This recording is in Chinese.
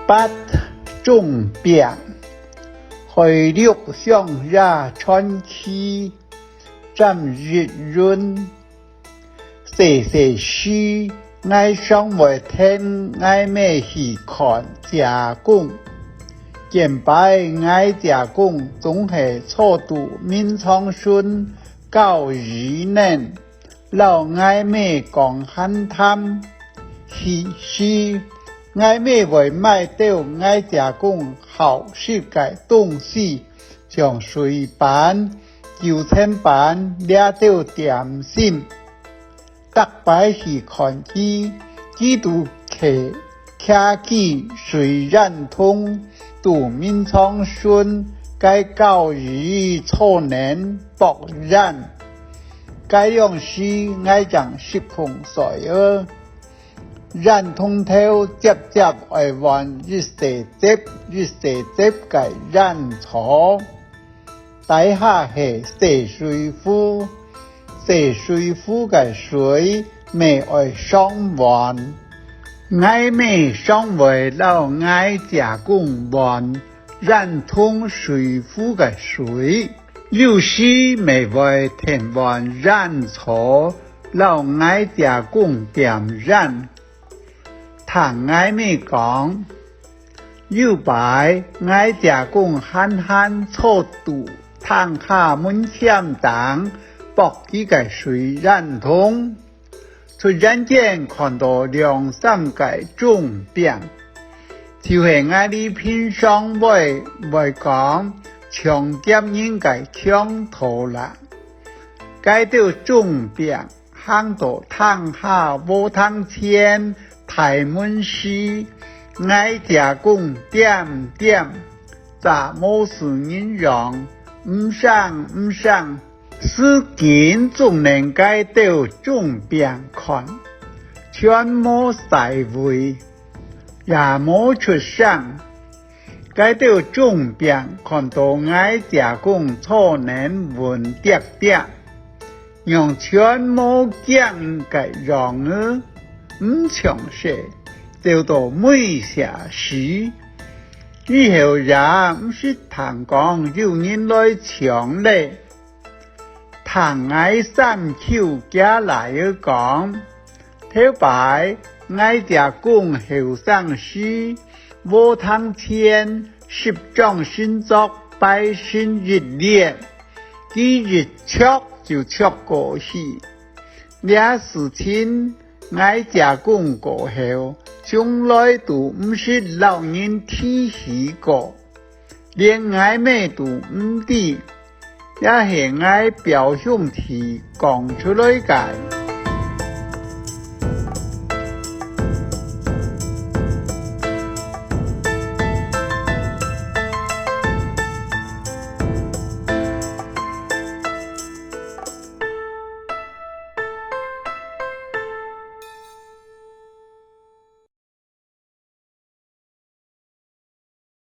八种病，回六向下穿气，占日润，细虚，爱上为天，爱咩是看加工，见白爱加工，总系错度面苍顺，高疑难，老爱咩讲汉贪，是爱咩为卖掉爱加工好世界东西，像水板、9000板掠到点心，特摆是看机，基督卡机虽然通，杜面苍顺，该教育错难博然，该用是爱讲10碰12。然通透接爱玩日四接改然错，底下是细水夫嘅水未爱上玩，爱未上为老爱加工玩，然通水夫嘅水，有时未会填玩然错，老爱加工点然。唐爱咩讲，有摆爱加工汉错度，唐下门欠等，博几个水然通，突然间看到2-3个种病，就是爱你平常会讲，强点应该强头啦，该到种病，行到唐下无唐前。台门是爱加工点，咋冇事人让，唔上，事件总能改到种病看，全冇晒位，也冇出声，改到种病看到爱加工错能问点，用全冇讲嘅让啊。唔详细，就到每下时，以后也唔是谈讲有人来抢咧，谈爱3口加来讲，头摆爱加工后生时，无汤钱10种新作百姓日练，几日错就错过去，俩事情。爱加工过后，从来都唔是老人提示过，连爱咩都唔知，也系爱表兄弟讲出来嘅。